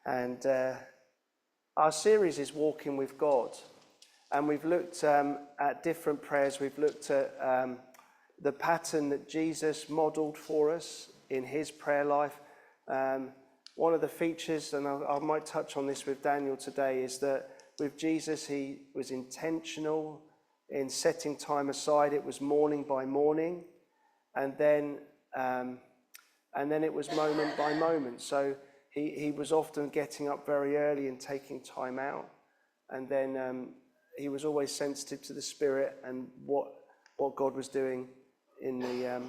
And our series is Walking with God. And we've looked at different prayers. We've looked at the pattern that Jesus modeled for us in his prayer life. One of the features, and I might touch on this with Daniel today, is that with Jesus, he was intentional in setting time aside. It was morning by morning, and then it was moment by moment. So he was often getting up very early and taking time out, and then he was always sensitive to the Spirit and what God was doing in the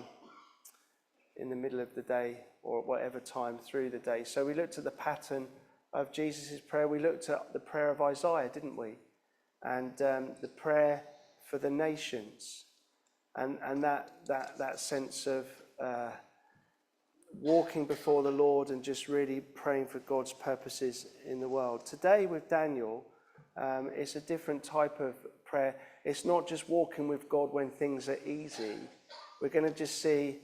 middle of the day or whatever time through the day. So we looked at the pattern of Jesus' prayer. We looked at the prayer of Isaiah, didn't we? And the prayer for the nations, and that sense of walking before the Lord and just really praying for God's purposes in the world. Today with Daniel, it's a different type of prayer. It's not just walking with God when things are easy. We're going to just see,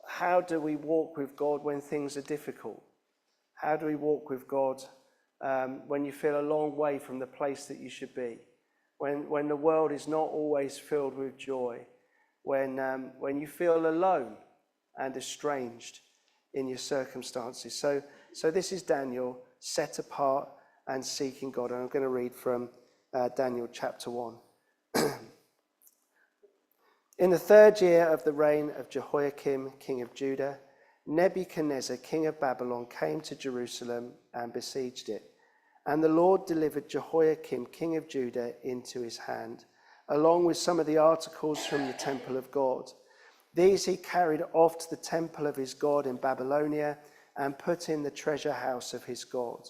how do we walk with God when things are difficult? How do we walk with God when you feel a long way from the place that you should be? When the world is not always filled with joy? When you feel alone and estranged in your circumstances? So this is Daniel, set apart and seeking God. And I'm going to read from Daniel chapter 1. In the 3rd year of the reign of Jehoiakim, king of Judah, Nebuchadnezzar, king of Babylon, came to Jerusalem and besieged it. And the Lord delivered Jehoiakim, king of Judah, into his hand, along with some of the articles from the temple of God. These he carried off to the temple of his God in Babylonia and put in the treasure house of his God.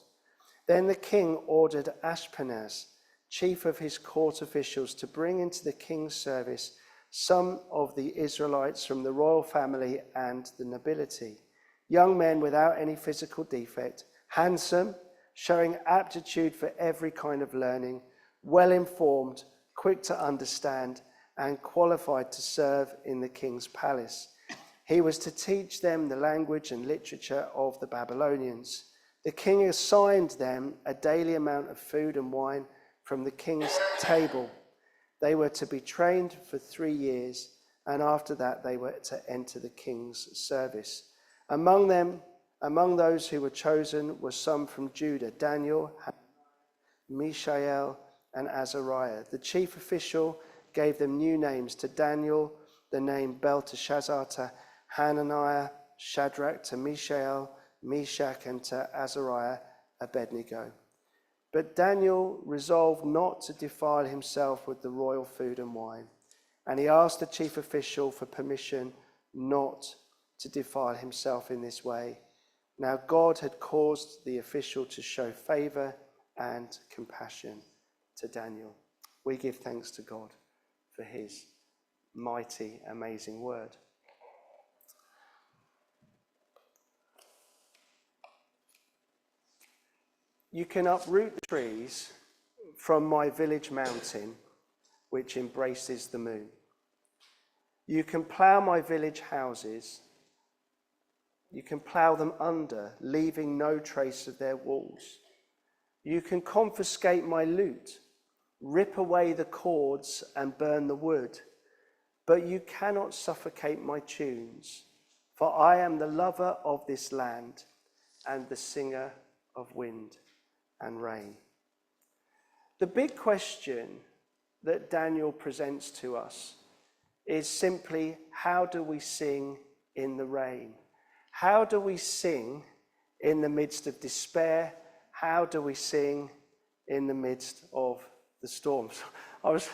Then the king ordered Ashpenaz, chief of his court officials, to bring into the king's service some of the Israelites from the royal family and the nobility, young men without any physical defect, handsome, showing aptitude for every kind of learning, well informed, quick to understand, and qualified to serve in the king's palace. He was to teach them the language and literature of the Babylonians. The king assigned them a daily amount of food and wine from the king's table. They were to be trained for 3 years, and after that they were to enter the king's service. Among those who were chosen were some from Judah: Daniel, Mishael, and Azariah. The chief official gave them new names. To Daniel, the name Belteshazzar; to Hananiah, Shadrach; to Mishael, Meshach; and to Azariah, Abednego. But Daniel resolved not to defile himself with the royal food and wine, and he asked the chief official for permission not to defile himself in this way. Now God had caused the official to show favor and compassion to Daniel. We give thanks to God for his mighty, amazing word. You can uproot the trees from my village mountain, which embraces the moon. You can plough my village houses. You can plough them under, leaving no trace of their walls. You can confiscate my loot, rip away the cords and burn the wood. But you cannot suffocate my tunes, for I am the lover of this land and the singer of wind and rain. The big question that Daniel presents to us is simply, how do we sing in the rain? How do we sing in the midst of despair? How do we sing in the midst of the storms? I was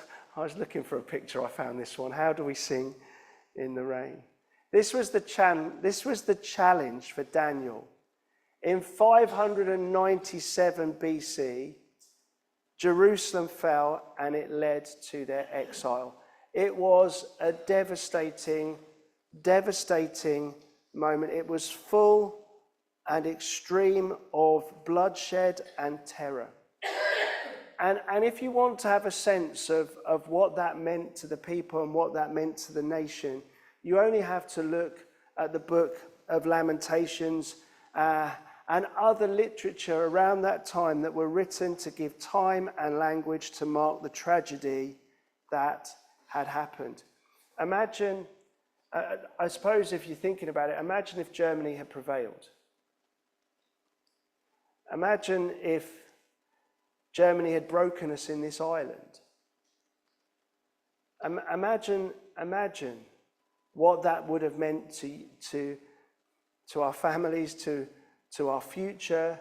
looking for a picture. I found this one. How do we sing in the rain? This was the challenge for Daniel. In 597 BC, Jerusalem fell and it led to their exile. It was a devastating moment. It was full and extreme of bloodshed and terror. And if you want to have a sense of what that meant to the people and what that meant to the nation, you only have to look at the book of Lamentations and other literature around that time that were written to give time and language to mark the tragedy that had happened. Imagine, I suppose if you're thinking about it, imagine if Germany had prevailed. Imagine if Germany had broken us in this island. Imagine what that would have meant to our families, to our future,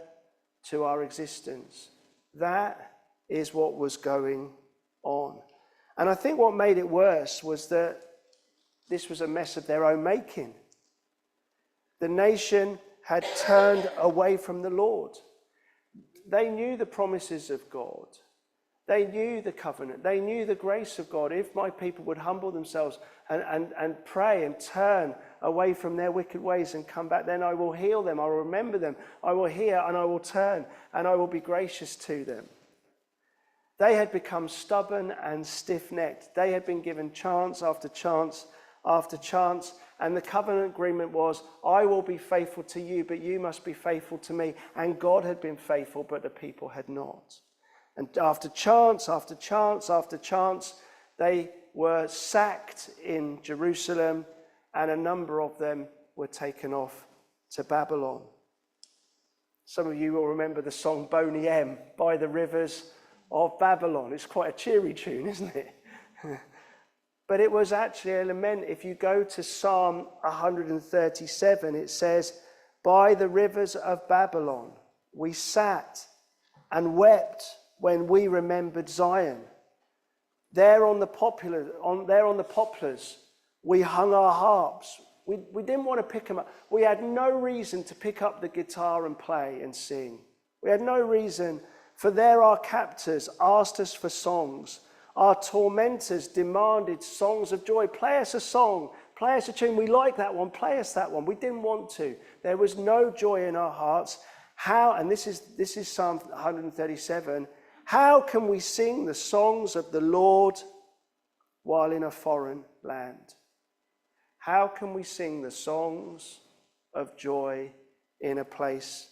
to our existence. That is what was going on. And I think what made it worse was that this was a mess of their own making. The nation had turned away from the Lord. They knew the promises of God. They knew the covenant. They knew the grace of God. If my people would humble themselves and pray and turn away from their wicked ways and come back, then I will heal them. I will remember them. I will hear and I will turn and I will be gracious to them. They had become stubborn and stiff-necked. They had been given chance after chance after chance. And the covenant agreement was, I will be faithful to you, but you must be faithful to me. And God had been faithful, but the people had not. And after chance, after chance, after chance, they were sacked in Jerusalem, and a number of them were taken off to Babylon. Some of you will remember the song Boney M, By the Rivers of Babylon. It's quite a cheery tune, isn't it? But it was actually a lament. If you go to Psalm 137, it says, by the rivers of Babylon, we sat and wept when we remembered Zion. There on the poplars, we hung our harps. We didn't want to pick them up. We had no reason to pick up the guitar and play and sing. We had no reason, for there our captors asked us for songs. Our tormentors demanded songs of joy. Play us a song, play us a tune. We like that one, play us that one. We didn't want to. There was no joy in our hearts. How, and this is Psalm 137, how can we sing the songs of the Lord while in a foreign land? How can we sing the songs of joy in a place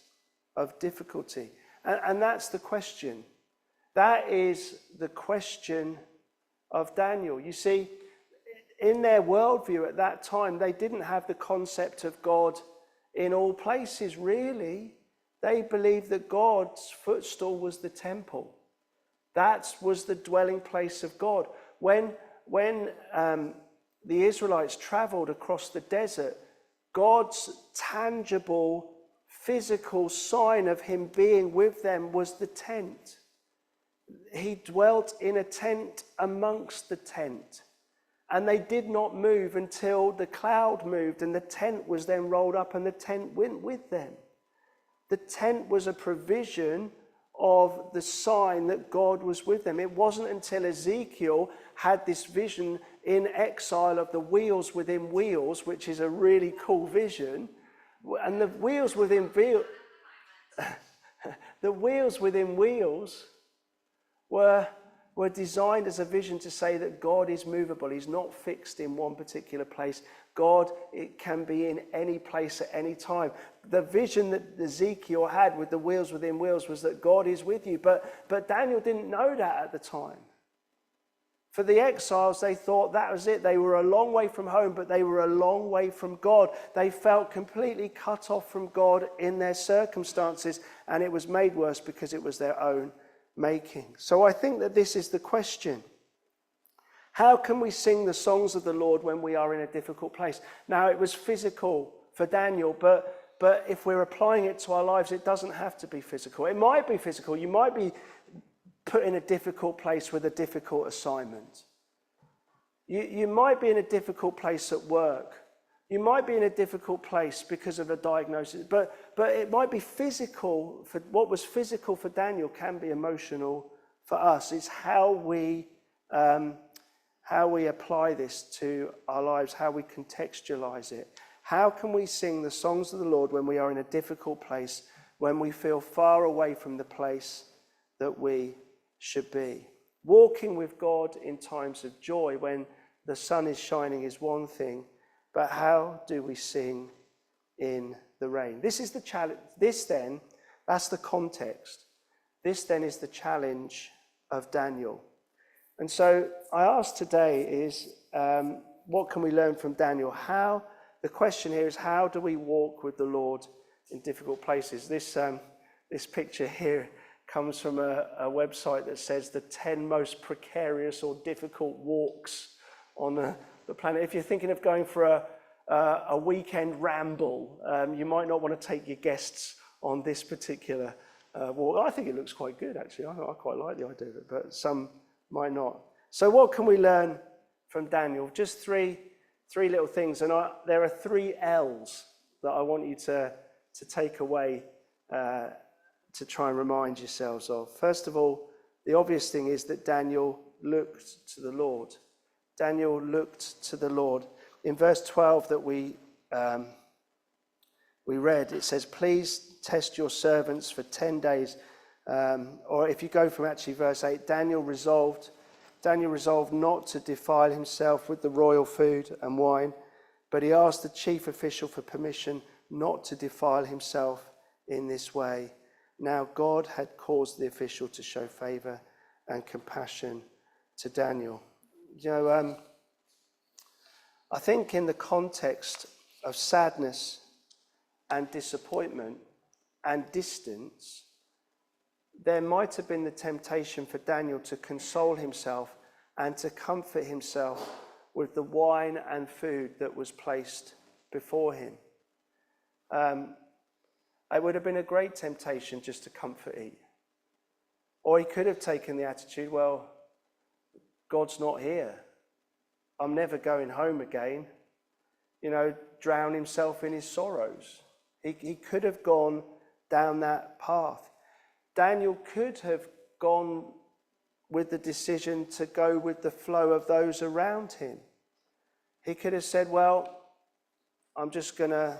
of difficulty? And that's the question. That is the question of Daniel. You see, in their worldview at that time, they didn't have the concept of God in all places, really. They believed that God's footstool was the temple. That was the dwelling place of God. When the Israelites traveled across the desert, God's tangible, physical sign of him being with them was the tent. He dwelt in a tent amongst the tent. And they did not move until the cloud moved and the tent was then rolled up and the tent went with them. The tent was a provision of the sign that God was with them. It wasn't until Ezekiel had this vision in exile of the wheels within wheels, which is a really cool vision. And the wheels within wheels were designed as a vision to say that God is movable. He's not fixed in one particular place. God, it can be in any place at any time. The vision that Ezekiel had with the wheels within wheels was that God is with you. But Daniel didn't know that at the time. For the exiles, they thought that was it. They were a long way from home, but they were a long way from God. They felt completely cut off from God in their circumstances, and it was made worse because it was their own making. So I think that this is the question. How can we sing the songs of the Lord when we are in a difficult place? Now, it was physical for Daniel, but if we're applying it to our lives, it doesn't have to be physical. It might be physical. You might be put in a difficult place with a difficult assignment. You might be in a difficult place at work. You might be in a difficult place because of a diagnosis, but it might be physical. For what was physical for Daniel can be emotional for us. It's how we apply this to our lives, how we contextualize it. How can we sing the songs of the Lord when we are in a difficult place, when we feel far away from the place that we should be? Walking with God in times of joy when the sun is shining is one thing, but how do we sing in the rain. This is the challenge. This then, that's the context. This then is the challenge of Daniel. And so I ask today is, what can we learn from Daniel? The question here is, how do we walk with the Lord in difficult places? This picture here comes from a website that says the 10 most precarious or difficult walks on the planet. If you're thinking of going for a weekend ramble, you might not want to take your guests on this particular walk. I think it looks quite good, actually. I quite like the idea of it, but some might not. So what can we learn from Daniel? Just three little things, and there are 3 L's that I want you to take away to try and remind yourselves of. First of all, the obvious thing is that Daniel looked to the Lord. Daniel looked to the Lord. In verse 12 that we read, it says, "Please test your servants for 10 days." Or if you go from actually verse 8, Daniel resolved not to defile himself with the royal food and wine, but he asked the chief official for permission not to defile himself in this way. Now God had caused the official to show favor and compassion to Daniel. You know, I think in the context of sadness and disappointment and distance, there might have been the temptation for Daniel to console himself and to comfort himself with the wine and food that was placed before him. It would have been a great temptation just to comfort eat. Or he could have taken the attitude, well, God's not here. I'm never going home again. You know, drown himself in his sorrows. He could have gone down that path. Daniel could have gone with the decision to go with the flow of those around him. He could have said, well, I'm just going to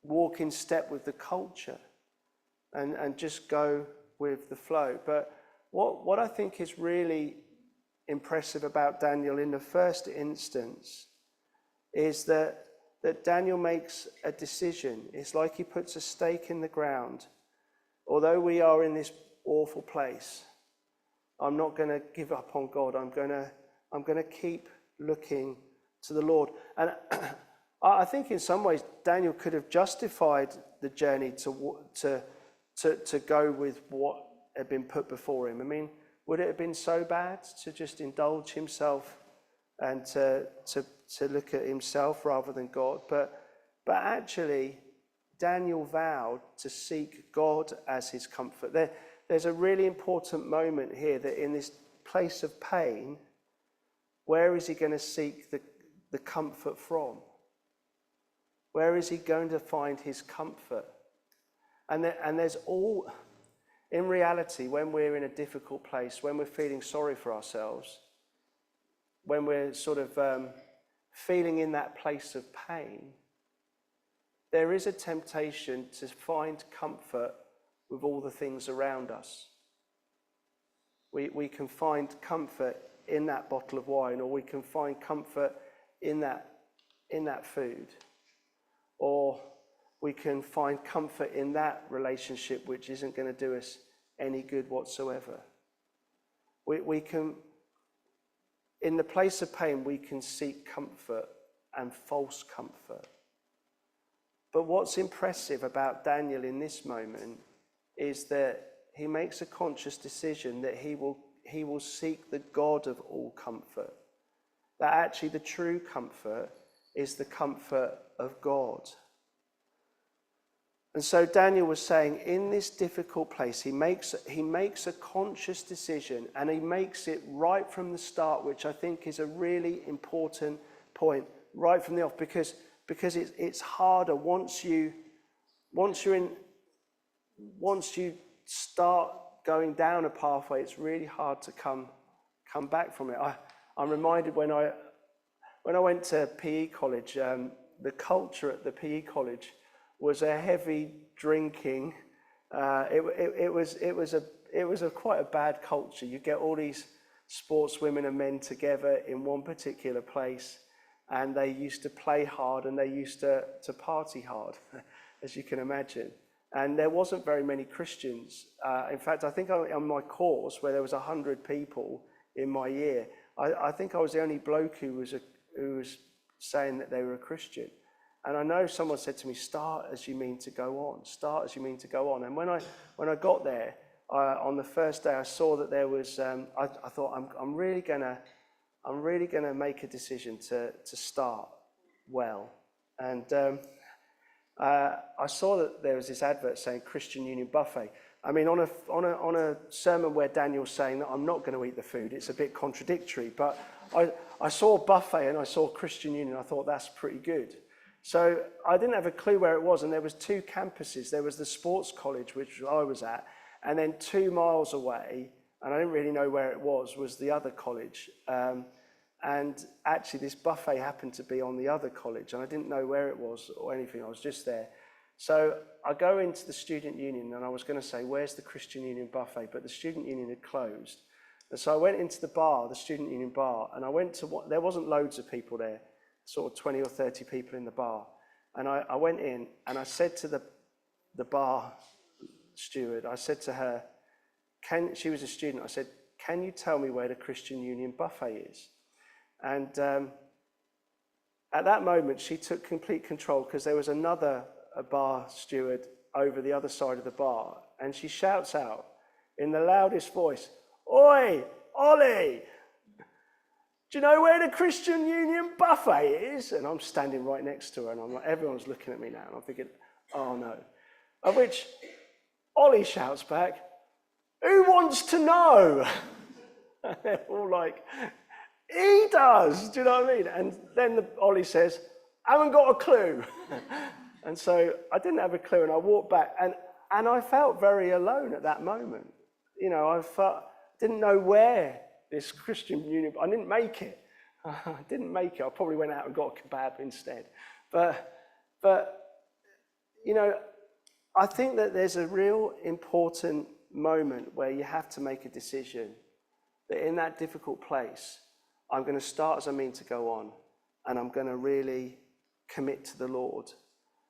walk in step with the culture and just go with the flow. But what I think is really impressive about Daniel in the first instance is that Daniel makes a decision. It's like he puts a stake in the ground. Although we are in this awful place, I'm not going to give up on God. I'm going to keep looking to the Lord. And I think in some ways Daniel could have justified the journey to go with what had been put before him. I mean, would it have been so bad to just indulge himself and to look at himself rather than God? But actually, Daniel vowed to seek God as his comfort. There's a really important moment here that in this place of pain, where is he going to seek the comfort from? Where is he going to find his comfort? And there's all, in reality, when we're in a difficult place, when we're feeling sorry for ourselves, when we're sort of feeling in that place of pain, there is a temptation to find comfort with all the things around us. We can find comfort in that bottle of wine, or we can find comfort in that food, or we can find comfort in that relationship which isn't going to do us any good whatsoever. We can, in the place of pain, we can seek comfort and false comfort. But what's impressive about Daniel in this moment is that he makes a conscious decision that he will seek the God of all comfort. That actually the true comfort is the comfort of God. And so Daniel was saying, in this difficult place, he makes a conscious decision, and he makes it right from the start, which I think is a really important point, right from the off, because it's harder once you start going down a pathway. It's really hard to come back from it. I'm reminded when I went to PE college, the culture at the PE college was a heavy drinking. It was quite a bad culture. You get all these sportswomen and men together in one particular place. and they used to play hard, and they used to party hard, as you can imagine. And there wasn't very many Christians. In fact, I think on my course, where there was 100 people in my year, I think I was the only bloke who was saying that they were a Christian. And I know someone said to me, "Start as you mean to go on. Start as you mean to go on." And when I got there on the first day, I saw that there was. I thought I'm really gonna make a decision to start well. And I saw that there was this advert saying Christian Union Buffet. I mean, on a sermon where Daniel's saying that I'm not going to eat the food, it's a bit contradictory. But I saw buffet and I saw Christian Union. I thought that's pretty good. So I didn't have a clue where it was, and there was 2 campuses. There was the sports college, which I was at, and then 2 miles away, and I didn't really know where it was the other college. And actually this buffet happened to be on the other college, and I didn't know where it was or anything. I was just there. So I go into the student union, and I was going to say, "Where's the Christian Union buffet?" But the student union had closed. And so I went into the bar, the student union bar, and I went to there wasn't loads of people there, sort of 20 or 30 people in the bar. And I went in, and I said to the bar steward, I said to her, she was a student, I said, "Can you tell me where the Christian Union buffet is?" And at that moment, she took complete control, because there was another bar steward over the other side of the bar, and she shouts out in the loudest voice, "Oi, Ollie, do you know where the Christian Union buffet is?" And I'm standing right next to her, and I'm like, everyone's looking at me now, and I'm thinking, oh no. At which Ollie shouts back, "Who wants to know?" And they're all like, "He does," do you know what I mean? And then Ollie says, "Haven't got a clue." And so I didn't have a clue, and I walked back, and I felt very alone at that moment. You know, I didn't know where this Christian Union, I didn't make it. I didn't make it. I probably went out and got a kebab instead. But you know, I think that there's a real important moment where you have to make a decision that in that difficult place, I'm going to start as I mean to go on, and I'm going to really commit to the Lord,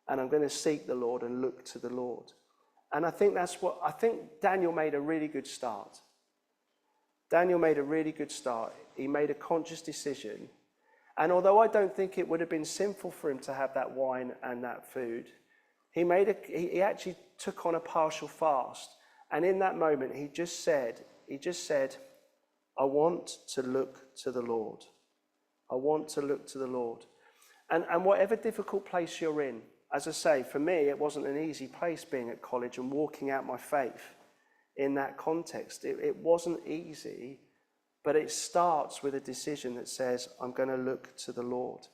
and I'm going to seek the Lord and look to the Lord. And I think Daniel made a really good start. Daniel made a really good start. He made a conscious decision. And although I don't think it would have been sinful for him to have that wine and that food, he actually took on a partial fast. And in that moment, he just said, "I want to look to the Lord. I want to look to the Lord." And whatever difficult place you're in, as I say, for me, it wasn't an easy place being at college and walking out my faith in that context. It wasn't easy, but it starts with a decision that says, I'm going to look to the Lord.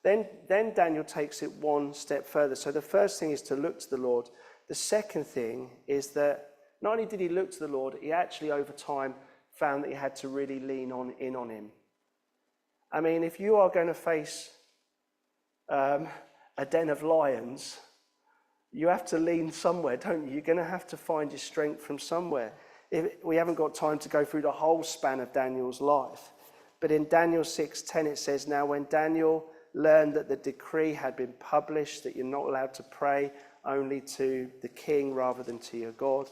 Then Daniel takes it one step further. So the first thing is to look to the Lord. The second thing is that not only did he look to the Lord, he actually over time found that he had to really lean in on him. I mean, if you are going to face a den of lions, you have to lean somewhere, don't you? You're going to have to find your strength from somewhere. We haven't got time to go through the whole span of Daniel's life. But in Daniel 6:10 it says, "Now when Daniel learned that the decree had been published, that you're not allowed to pray only to the king rather than to your God,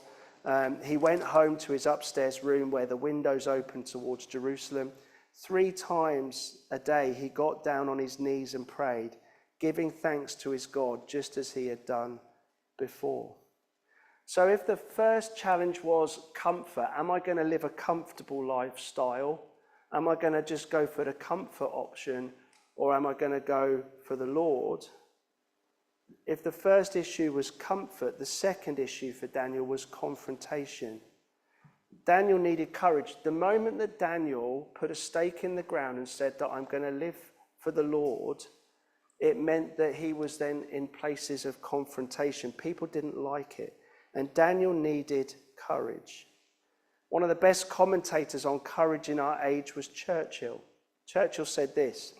he went home to his upstairs room where the windows opened towards Jerusalem. 3 times a day he got down on his knees and prayed, giving thanks to his God, just as he had done before." So if the first challenge was comfort, am I going to live a comfortable lifestyle? Am I going to just go for the comfort option, or am I going to go for the Lord? If the first issue was comfort, the second issue for Daniel was confrontation. Daniel needed courage. The moment that Daniel put a stake in the ground and said that I'm going to live for the Lord, it meant that he was then in places of confrontation. People didn't like it. And Daniel needed courage. One of the best commentators on courage in our age was Churchill. Churchill said this: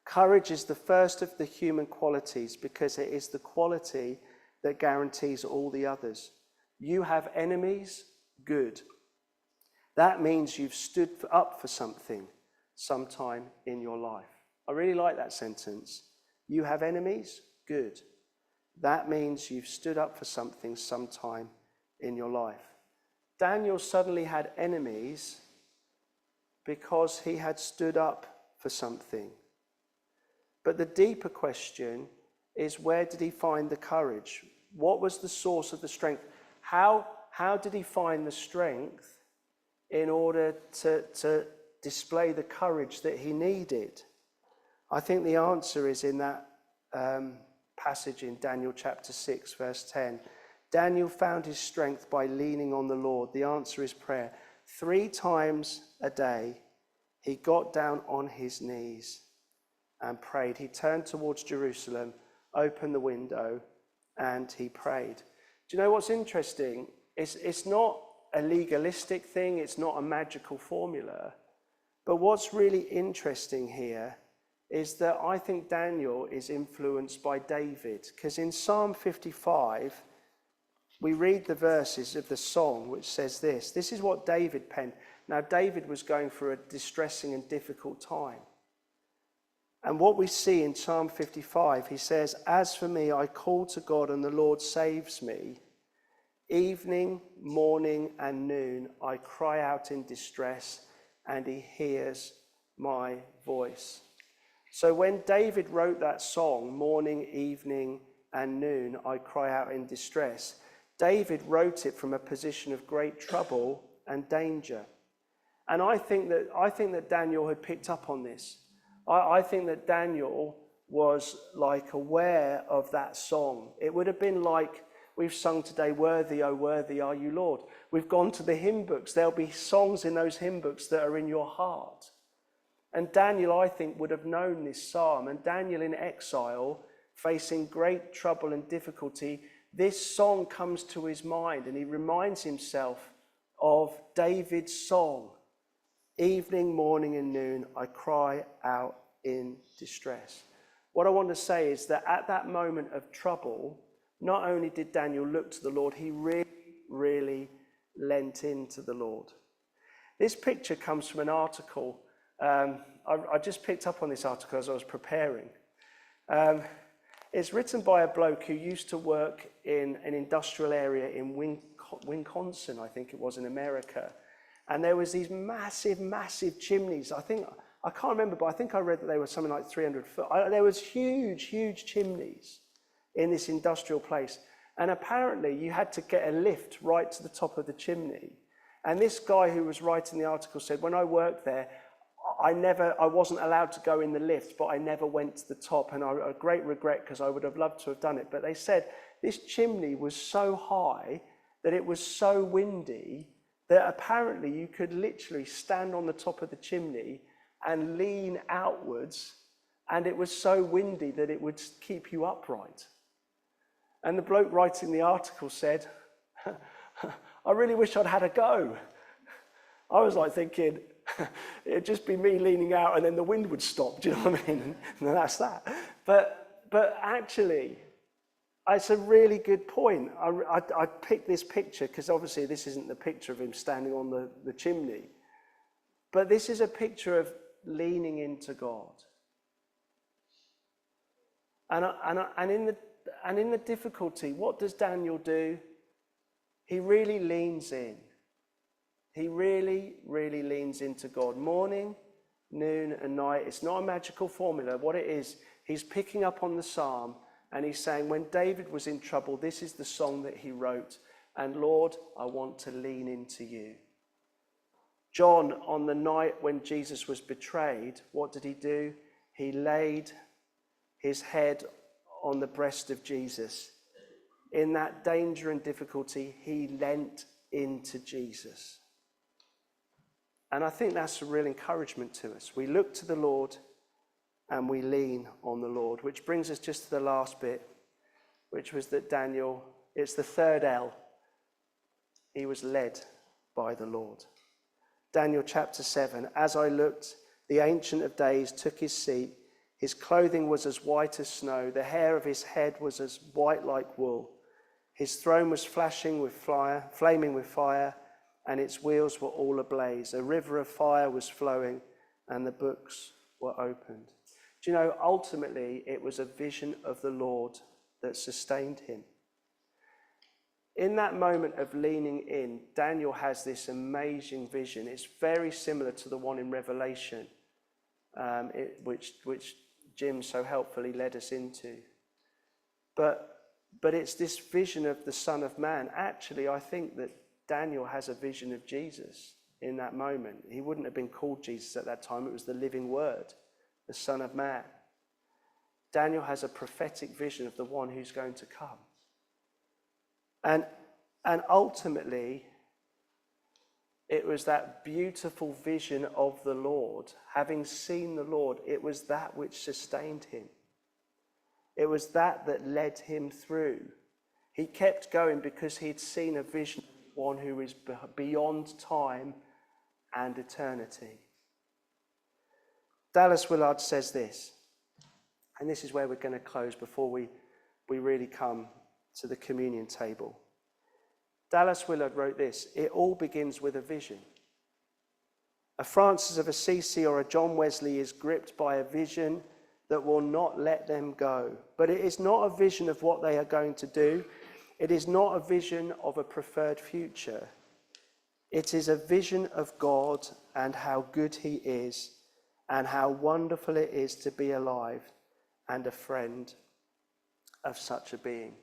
"Courage is the first of the human qualities because it is the quality that guarantees all the others. You have enemies? Good. That means you've stood up for something sometime in your life." I really like that sentence. You have enemies? Good. That means you've stood up for something sometime in your life. Daniel suddenly had enemies because he had stood up for something. But the deeper question is, where did he find the courage? What was the source of the strength? How did he find the strength in order to display the courage that he needed? I think the answer is in that passage in Daniel chapter 6, verse 10. Daniel found his strength by leaning on the Lord. The answer is prayer. 3 times a day, he got down on his knees and prayed. He turned towards Jerusalem, opened the window, and he prayed. Do you know what's interesting? It's not a legalistic thing. It's not a magical formula. But what's really interesting here is that I think Daniel is influenced by David, because in Psalm 55, we read the verses of the song which says this. This is what David penned. Now, David was going through a distressing and difficult time. And what we see in Psalm 55, he says, "As for me, I call to God and the Lord saves me. Evening, morning, and noon, I cry out in distress, and he hears my voice." So when David wrote that song, "Morning, evening, and noon, I cry out in distress," David wrote it from a position of great trouble and danger. And I think that Daniel had picked up on this. I think that Daniel was like aware of that song. It would have been like we've sung today, "Worthy, oh worthy are you, Lord." We've gone to the hymn books. There'll be songs in those hymn books that are in your heart. And Daniel, I think, would have known this psalm. And Daniel in exile, facing great trouble and difficulty, this song comes to his mind and he reminds himself of David's song. "Evening, morning, and noon, I cry out in distress." What I want to say is that at that moment of trouble, not only did Daniel look to the Lord, he really lent into the Lord. This picture comes from an article. I just picked up on this article as I was preparing. It's written by a bloke who used to work in an industrial area in Wisconsin, I think it was, in America. And there was these massive chimneys. I can't remember, but I think I read that they were something like 300 foot. There was huge chimneys in this industrial place. And apparently you had to get a lift right to the top of the chimney. And this guy who was writing the article said, "When I worked there, I wasn't allowed to go in the lift, but I never went to the top, and a great regret because I would have loved to have done it." But they said this chimney was so high that it was so windy that apparently you could literally stand on the top of the chimney and lean outwards, and it was so windy that it would keep you upright. And the bloke writing the article said, "I really wish I'd had a go." I was like thinking, it'd just be me leaning out and then the wind would stop, do you know what I mean? And that's that. But actually, it's a really good point. I picked this picture because obviously this isn't the picture of him standing on the chimney. But this is a picture of leaning into God. And in the difficulty, what does Daniel do? He really leans in. He really leans into God. Morning, noon, and night. It's not a magical formula. What it is, he's picking up on the psalm and he's saying, when David was in trouble, this is the song that he wrote. And Lord, I want to lean into you. John, on the night when Jesus was betrayed, what did he do? He laid his head on the breast of Jesus. In that danger and difficulty, he leant into Jesus. And I think that's a real encouragement to us. We look to the Lord and we lean on the Lord, which brings us just to the last bit, which was that Daniel, it's the third L. He was led by the Lord. Daniel chapter 7, "As I looked, the Ancient of Days took his seat. His clothing was as white as snow. The hair of his head was as white like wool. His throne was flaming with fire, and its wheels were all ablaze. A river of fire was flowing, and the books were opened." Do Do you know, ultimately, it was a vision of the Lord that sustained him. In that moment of leaning in, Daniel has this amazing vision. It's very similar to the one in Revelation, which Jim so helpfully led us into. But it's this vision of the Son of Man. Actually, I think that Daniel has a vision of Jesus in that moment. He wouldn't have been called Jesus at that time. It was the living Word, the Son of Man. Daniel has a prophetic vision of the one who's going to come. And ultimately, it was that beautiful vision of the Lord. Having seen the Lord, it was that which sustained him. It was that led him through. He kept going because he'd seen a vision of one who is beyond time and eternity. Dallas Willard says this, and this is where we're going to close before we really come to the communion table. Dallas Willard wrote this: "It all begins with a vision. A Francis of Assisi or a John Wesley is gripped by a vision that will not let them go. But it is not a vision of what they are going to do. It is not a vision of a preferred future. It is a vision of God and how good he is and how wonderful it is to be alive and a friend of such a being."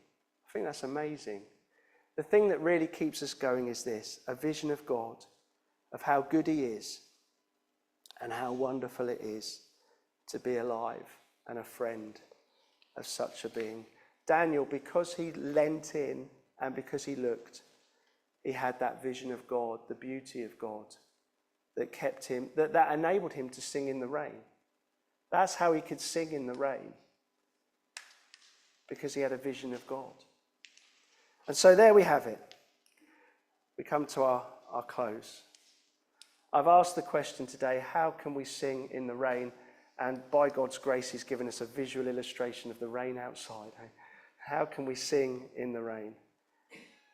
I think that's amazing. The thing that really keeps us going is this: a vision of God, of how good he is and how wonderful it is to be alive and a friend of such a being. Daniel, because he leant in and because he looked, he had that vision of God, the beauty of God, that kept him, that enabled him to sing in the rain. That's how he could sing in the rain, because he had a vision of God. And so there we have it. We come to our close. I've asked the question today: how can we sing in the rain? And by God's grace, he's given us a visual illustration of the rain outside. How can we sing in the rain?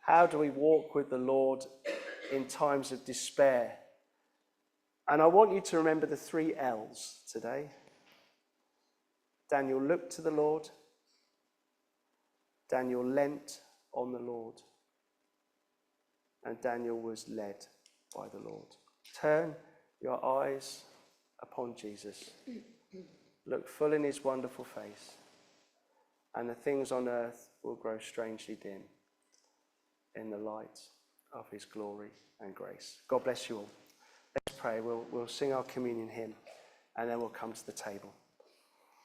How do we walk with the Lord in times of despair? And I want you to remember the 3 L's today. Daniel looked to the Lord. Daniel leant on the Lord. And Daniel was led by the Lord. Turn your eyes upon Jesus. Look full in his wonderful face, and the things on earth will grow strangely dim in the light of his glory and grace. God bless you all. Let's pray. We'll sing our communion hymn, and then we'll come to the table.